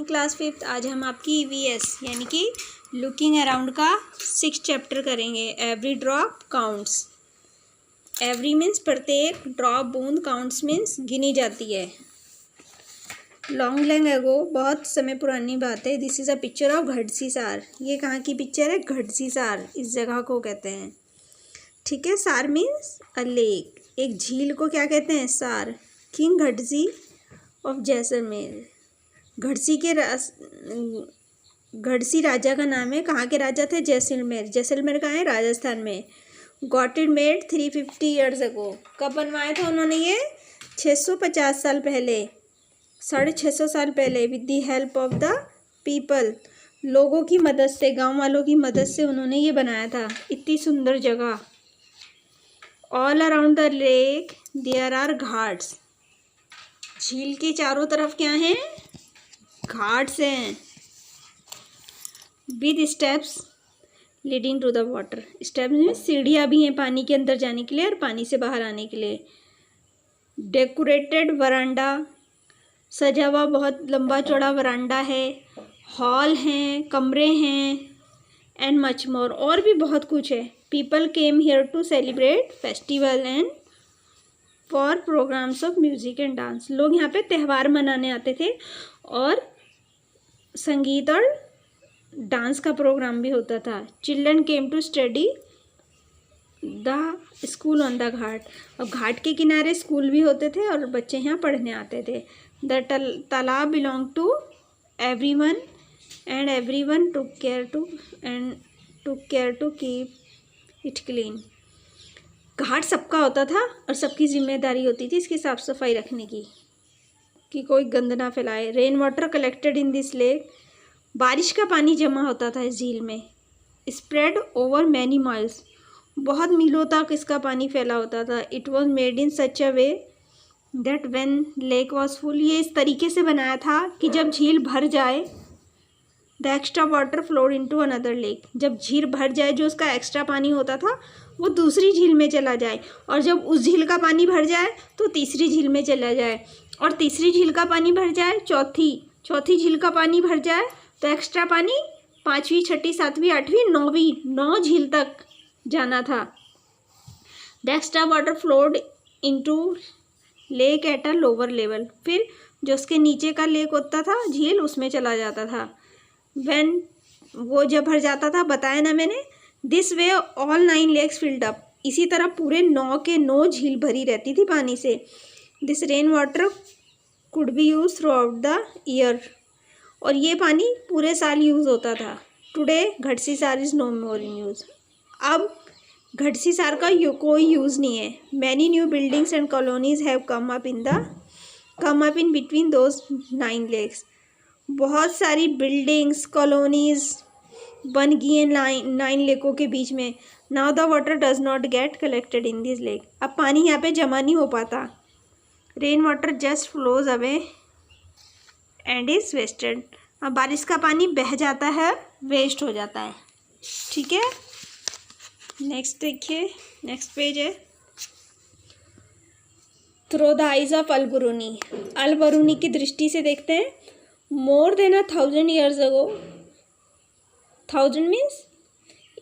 Morning class 5th। आज हम आपकी EVS यानी कि लुकिंग अराउंड का 6th चैप्टर करेंगे। Every drop counts. Every means प्रत्येक, ड्रॉप बूंद, काउंट्स मीन्स गिनी जाती है। लॉन्ग एगो, बहुत समय पुरानी बात है। This is a picture of Gadsisar. ये कहाँ की पिक्चर है? घड़सीसार इस जगह को कहते हैं। ठीक है। सार मीन्स अ लेक। एक झील को क्या कहते हैं? सार। King Gadsi of Jaisalmer. घड़सी राजा का नाम है। कहाँ के राजा थे? जैसलमेर। जैसलमेर कहाँ है? राजस्थान में। Got it made 350 years ago. कब बनवाया था उन्होंने ये? 650 साल पहले, 650 साल पहले। With the help of the people, लोगों की मदद से, गांव वालों की मदद से उन्होंने ये बनाया था। इतनी सुंदर जगह। All around the lake there are ghats. झील के चारों तरफ क्या है? घाट्स हैं। With steps leading to the water. Steps में सीढ़ियाँ भी हैं पानी के अंदर जाने के लिए और पानी से बाहर आने के लिए। डेकोरेटेड वरांडा, सजा हुआ बहुत लंबा चौड़ा वरांडा है। हॉल हैं, कमरे हैं, एंड मच मोर। और भी बहुत कुछ है। People came here to celebrate festival and for programmes of music and dance. लोग यहाँ पे त्यौहार मनाने आते थे और संगीत और डांस का प्रोग्राम भी होता था। Children came to study the school on the ghat. अब घाट के किनारे स्कूल भी होते थे और बच्चे यहाँ पढ़ने आते थे। The talab belong to everyone and everyone took care to keep it clean. घाट सबका होता था और सबकी जिम्मेदारी होती थी इसकी साफ सफाई रखने की, कि कोई गंद ना फैलाए। Rain water collected in this lake. बारिश का पानी जमा होता था इस झील में। स्प्रेड ओवर मैनी माइल्स, बहुत मीलों तक इसका पानी फैला होता था। It was made in such a way that when lake was full. ये इस तरीके से बनाया था कि जब झील भर जाए, the extra water flowed into another lake. जब झील भर जाए, जो उसका एक्स्ट्रा पानी होता था वो दूसरी झील में चला जाए, और जब उस झील का पानी भर जाए तो तीसरी झील में चला जाए, और तीसरी झील का पानी भर जाए, चौथी झील का पानी भर जाए तो एक्स्ट्रा पानी 5वीं, 6ठी, 7वीं, 8वीं, 9वीं, 9 झील तक जाना था। The extra water flowed into lake at a lower level. फिर जो उसके नीचे का लेक होता था, झील, उसमें चला जाता था। व्हेन वो जब भर जाता था, बताया ना मैंने, this way all 9 lakes filled up. इसी तरह पूरे 9 के 9 झील भरी रहती थी पानी से। This rain water could be use throughout the year. और ये पानी पूरे साल यूज़ होता था। Today Gadsisar is no more in use. अब घड़सीसार का कोई यूज़ नहीं है। Many new buildings and colonies have come up in between those 9 lakes. बहुत सारी बिल्डिंग्स, कॉलोनीज बन गई हैं 9 लेकों के बीच में। Now the water does not get collected in this lake. अब पानी यहाँ पे जमा नहीं हो पाता। Rain water just flows away and is wasted. अब बारिश का पानी बह जाता है, वेस्ट हो जाता है। ठीक है। नेक्स्ट देखिए, नेक्स्ट पेज है। Through the eyes of Alberuni. Alberuni की दृष्टि से देखते हैं। More than 1000 years ago. 1000 means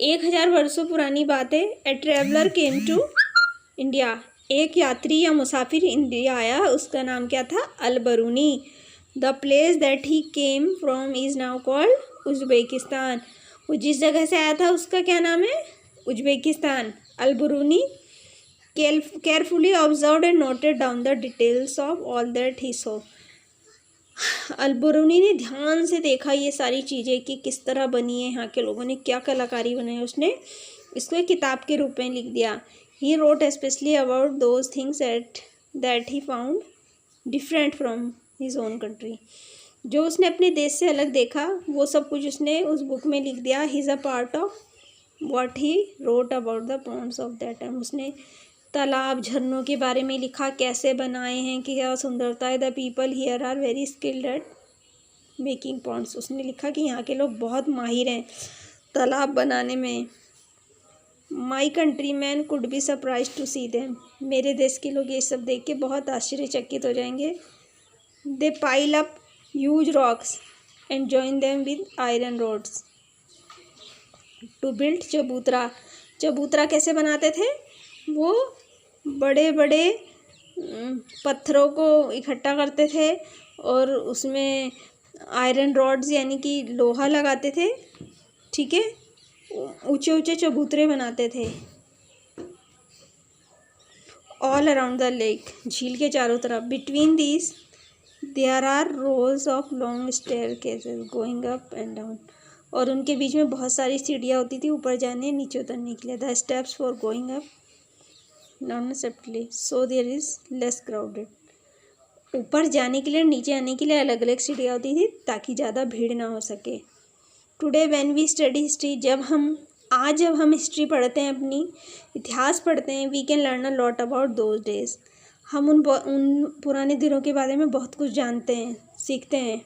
1000 वर्षों पुरानी बात है। A traveller came to India. एक यात्री या मुसाफिर इंडिया आया। उसका नाम क्या था? Al-Biruni. The place that he came from is now called Uzbekistan. वो जिस जगह से आया था उसका क्या नाम है? Uzbekistan. Al-Biruni carefully observed and noted down the details of all that he saw. Al-Biruni ने ध्यान से देखा ये सारी चीज़ें कि किस तरह बनी है, यहाँ के लोगों ने क्या कलाकारी बनाई है। उसने इसको एक किताब के रूप में लिख दिया। He wrote specially about those things that he found different from his own country. जो उसने अपने देश से अलग देखा वो सब कुछ उसने उस बुक में लिख दिया। He is a part of what he wrote about the ponds of that time. उसने तालाब, झरनों के बारे में लिखा, कैसे बनाए हैं, कि क्या सुंदरता है। The people here are very skilled at making ponds. उसने लिखा कि यहाँ के लोग बहुत माहिर हैं तालाब बनाने में। My country man could be surprise to see them. मेरे देश के लोग ये सब देख के बहुत आश्चर्यचकित हो जाएंगे। They pile up huge rocks. and join them with iron rods to build चबूतरा। चबूतरा कैसे बनाते थे? वो बड़े बड़े पत्थरों को इकट्ठा करते थे और उसमें आयरन रॉड्स यानी कि लोहा लगाते थे, ठीक है, ऊंचे ऊंचे चबूतरे बनाते थे। ऑल अराउंड द लेक, झील के चारों तरफ। Between these there are rows of long staircases going up and down, और उनके बीच में बहुत सारी सीढ़ियाँ होती थी ऊपर जाने नीचे उतरने के लिए। The steps for going up not separately so there is less crowded, ऊपर जाने के लिए नीचे आने के लिए अलग अलग सीढ़ियाँ होती थी ताकि ज़्यादा भीड़ ना हो सके। Today when we study history, जब हम हिस्ट्री पढ़ते हैं, अपनी इतिहास पढ़ते हैं, we can learn a lot about those days, हम उन पुराने दिनों के बारे में बहुत कुछ जानते हैं, सीखते हैं।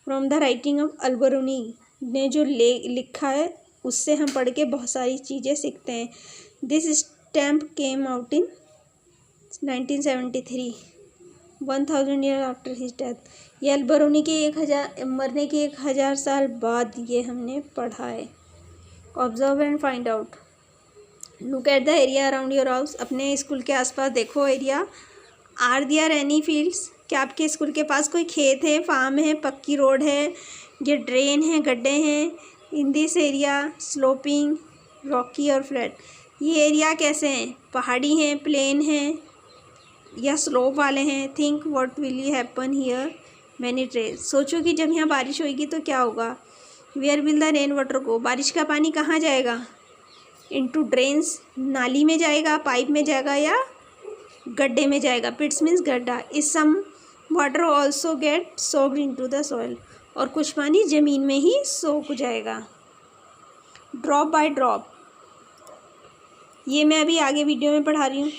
From the writing of Al-Biruni ने जो लिखा है उससे हम पढ़ के बहुत सारी चीज़ें सीखते हैं। This stamp came out in 1973, 1000 year after his death. ये अल-बरूनी के मरने के 1000 साल बाद ये हमने पढ़ा है। Observe and find out, look at the area around your house, अपने स्कूल के आसपास देखो area. Are there any fields, क्या आपके स्कूल के पास कोई खेत है, फार्म है, पक्की रोड है, ये ड्रेन है, गड्ढे हैं। In this area sloping, Rocky और फ्लैट, ये एरिया कैसे हैं, पहाड़ी हैं, प्लेन हैं या स्लोप वाले हैं। Think what will you happen here when it rain, सोचो कि जब यहाँ बारिश होगी तो क्या होगा। Where will the rain water go, बारिश का पानी कहाँ जाएगा। इनटू ड्रेन्स, नाली में जाएगा, पाइप में जाएगा या गड्ढे में जाएगा। पिट्स मीन्स गड्ढा। Is some water also get soaked into the soil, और कुछ पानी ज़मीन में ही सोख जाएगा। ड्रॉप बाय ड्रॉप, ये मैं अभी आगे वीडियो में पढ़ा रही हूँ।